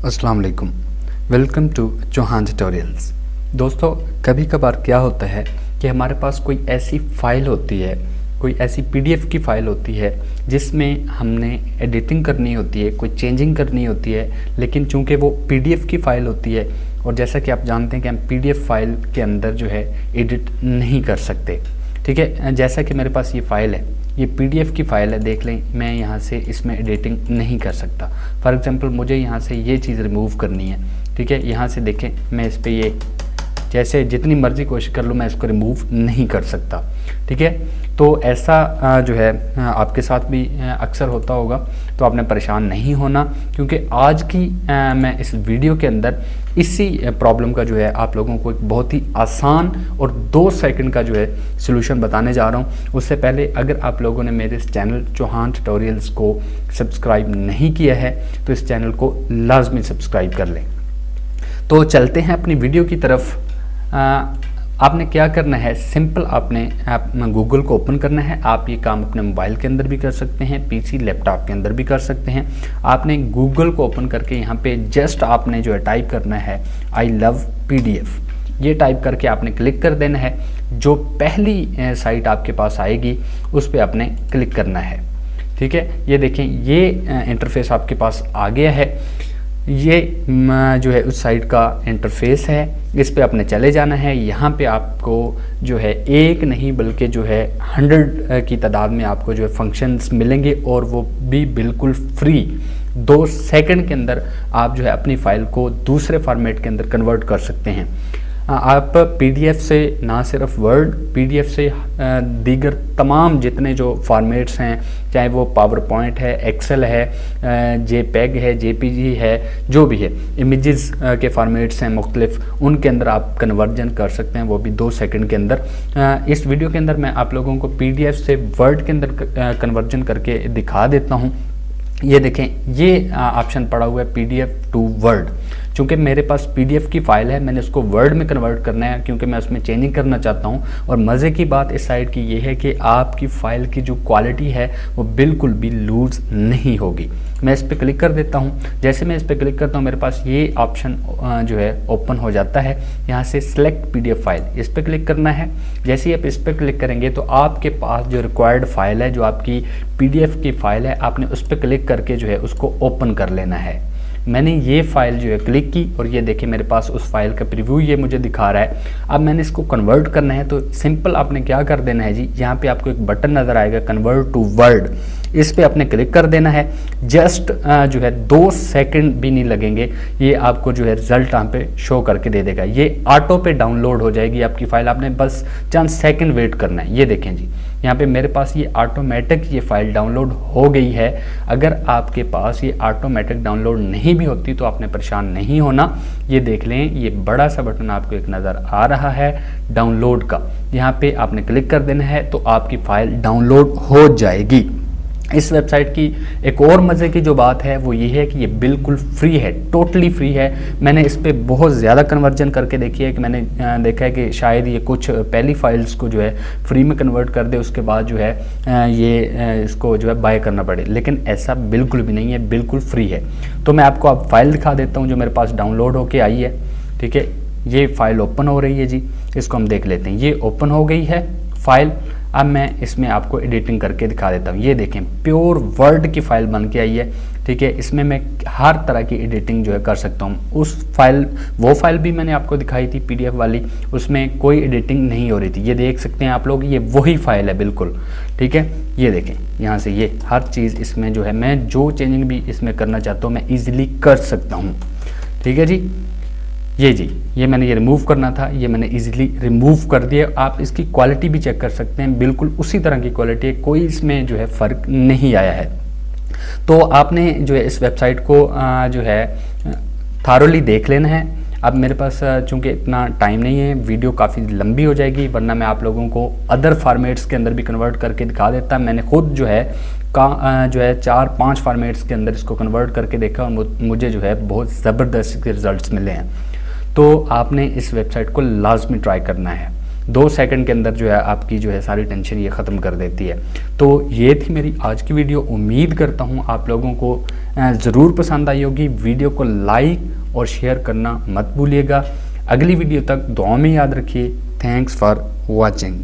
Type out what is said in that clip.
अस्सलाम वालेकुम, welcome to Chauhan tutorials. दोस्तों, कभी कभार क्या होता है कि हमारे पास कोई ऐसी फ़ाइल होती है, कोई ऐसी पीडीएफ की फ़ाइल होती है जिसमें हमने एडिटिंग करनी होती है, कोई चेंजिंग करनी होती है, लेकिन चूंकि वो पीडीएफ की फ़ाइल होती है और जैसा कि आप जानते हैं कि हम पीडीएफ फाइल के अंदर जो है एडिट नहीं कर सकते। ठीक है, जैसा कि मेरे पास ये फ़ाइल है, ये पीडीएफ की फ़ाइल है, देख लें, मैं यहाँ से इसमें एडिटिंग नहीं कर सकता। फॉर एग्जांपल मुझे यहाँ से ये चीज़ रिमूव करनी है। ठीक है, यहाँ से देखें, मैं इस पर ये जैसे जितनी मर्ज़ी कोशिश कर लूँ मैं इसको रिमूव नहीं कर सकता। ठीक है, तो ऐसा जो है आपके साथ भी अक्सर होता होगा, तो आपने परेशान नहीं होना, क्योंकि आज की मैं इस वीडियो के अंदर इसी प्रॉब्लम का जो है आप लोगों को एक बहुत ही आसान और 2 सेकंड का जो है सलूशन बताने जा रहा हूँ। उससे पहले अगर आप लोगों ने मेरे इस चैनल चौहान ट्यूटोरियल्स को सब्सक्राइब नहीं किया है तो इस चैनल को लाजमी सब्सक्राइब कर लें। तो चलते हैं अपनी वीडियो की तरफ। आपने क्या करना है, सिंपल आपने गूगल को ओपन करना है। आप ये काम अपने मोबाइल के अंदर भी कर सकते हैं, पीसी लैपटॉप के अंदर भी कर सकते हैं। आपने गूगल को ओपन करके यहाँ पे जस्ट आपने जो है टाइप करना है आई लव पीडीएफ। ये टाइप करके आपने क्लिक कर देना है। जो पहली साइट आपके पास आएगी उस पर आपने क्लिक करना है। ठीक है, ये देखें, ये इंटरफेस आपके पास आ गया है। ये जो है उस साइट का इंटरफेस है, इस पे आपने चले जाना है। यहाँ पे आपको जो है एक नहीं बल्कि जो है 100 की तादाद में आपको जो है फंक्शंस मिलेंगे, और वो भी बिल्कुल फ्री। 2 सेकंड के अंदर आप जो है अपनी फ़ाइल को दूसरे फॉर्मेट के अंदर कन्वर्ट कर सकते हैं। आप पीडीएफ से ना सिर्फ वर्ड, पीडीएफ से दीगर तमाम जितने जो फॉर्मेट्स हैं, चाहे वो पावर पॉइंट है, एक्सेल है, जेपेग है, जेपीजी है, जो भी है, इमेजेस के फॉर्मेट्स हैं मुख्तलिफ, उनके अंदर आप कन्वर्जन कर सकते हैं, वो भी 2 सेकंड के अंदर। इस वीडियो के अंदर मैं आप लोगों को पीडीएफ से वर्ड के अंदर कन्वर्जन करके दिखा देता हूँ। ये देखें, ये ऑप्शन पड़ा हुआ है पीडीएफ टू वर्ड। चूँकि मेरे पास पीडीएफ की फ़ाइल है, मैंने उसको वर्ड में कन्वर्ट करना है क्योंकि मैं उसमें चेंजिंग करना चाहता हूँ। और मज़े की बात इस साइट की ये है कि आपकी फ़ाइल की जो क्वालिटी है वो बिल्कुल भी लूज़ नहीं होगी। मैं इस पर क्लिक कर देता हूँ। जैसे मैं इस पर क्लिक करता हूँ मेरे पास ये ऑप्शन जो है ओपन हो जाता है। यहाँ से सिलेक्ट पीडीएफ फाइल, इस पर क्लिक करना है। जैसे ही आप इस पर क्लिक करेंगे तो आपके पास जो रिक्वायर्ड फ़ाइल है, जो आपकी पीडीएफ की फ़ाइल है, आपने उस पर क्लिक करके जो है उसको ओपन कर लेना है। मैंने ये फ़ाइल जो है क्लिक की और ये देखिए मेरे पास उस फाइल का प्रीव्यू ये मुझे दिखा रहा है। अब मैंने इसको कन्वर्ट करना है, तो सिंपल आपने क्या कर देना है जी, यहाँ पे आपको एक बटन नज़र आएगा कन्वर्ट टू वर्ड, इस पे आपने क्लिक कर देना है। जस्ट जो है 2 सेकंड भी नहीं लगेंगे, ये आपको जो है रिजल्ट यहाँ पे शो करके दे देगा। ये ऑटो पे डाउनलोड हो जाएगी आपकी फ़ाइल, आपने बस चंद सेकंड वेट करना है। ये देखें जी, यहाँ पे मेरे पास ये ऑटोमेटिक ये फ़ाइल डाउनलोड हो गई है। अगर आपके पास ये ऑटोमेटिक डाउनलोड नहीं भी होती तो आपने परेशान नहीं होना। ये देख लें, ये बड़ा सा बटन आपको एक नज़र आ रहा है डाउनलोड का, यहाँ पे आपने क्लिक कर देना है तो आपकी फ़ाइल डाउनलोड हो जाएगी। इस वेबसाइट की एक और मज़े की जो बात है वो ये है कि ये बिल्कुल फ्री है, टोटली फ्री है। मैंने इस पर बहुत ज़्यादा कन्वर्जन करके देखी है कि मैंने देखा है कि शायद ये कुछ पहली फाइल्स को जो है फ्री में कन्वर्ट कर दे, उसके बाद जो है ये इसको जो है बाय करना पड़े, लेकिन ऐसा बिल्कुल भी नहीं है, बिल्कुल फ्री है। तो मैं आपको अब फाइल दिखा देता हूँ जो मेरे पास डाउनलोड होके आई है। ठीक है, ये फ़ाइल ओपन हो रही है जी, इसको हम देख लेते हैं। ये ओपन हो गई है फ़ाइल। अब मैं इसमें आपको एडिटिंग करके दिखा देता हूँ। ये देखें, प्योर वर्ड की फ़ाइल बन के आई है। ठीक है, इसमें मैं हर तरह की एडिटिंग जो है कर सकता हूँ। वो फाइल भी मैंने आपको दिखाई थी पीडीएफ वाली, उसमें कोई एडिटिंग नहीं हो रही थी। ये देख सकते हैं आप लोग, ये वही फाइल है बिल्कुल। ठीक है, ये देखें, यहाँ से ये हर चीज़ इसमें जो है, मैं जो चेंजिंग भी इसमें करना चाहता हूँ मैं ईजिली कर सकता हूँ। ठीक है जी, ये जी, ये मैंने ये रिमूव करना था, ये मैंने इजीली रिमूव कर दिया। आप इसकी क्वालिटी भी चेक कर सकते हैं, बिल्कुल उसी तरह की क्वालिटी है, कोई इसमें जो है फ़र्क नहीं आया है। तो आपने जो है इस वेबसाइट को जो है थारोली देख लेना है। अब मेरे पास चूँकि इतना टाइम नहीं है, वीडियो काफ़ी लंबी हो जाएगी, वरना मैं आप लोगों को अदर फार्मेट्स के अंदर भी कन्वर्ट करके दिखा देता। मैंने खुद जो है 4-5 फार्मेट्स के अंदर इसको कन्वर्ट करके देखा और मुझे जो है बहुत ज़बरदस्त रिजल्ट्स मिले हैं। तो आपने इस वेबसाइट को लाजमी ट्राई करना है। 2 सेकंड के अंदर जो है आपकी जो है सारी टेंशन ये ख़त्म कर देती है। तो ये थी मेरी आज की वीडियो। उम्मीद करता हूँ आप लोगों को ज़रूर पसंद आई होगी। वीडियो को लाइक और शेयर करना मत भूलिएगा। अगली वीडियो तक दुआ में याद रखिए। Thanks for watching.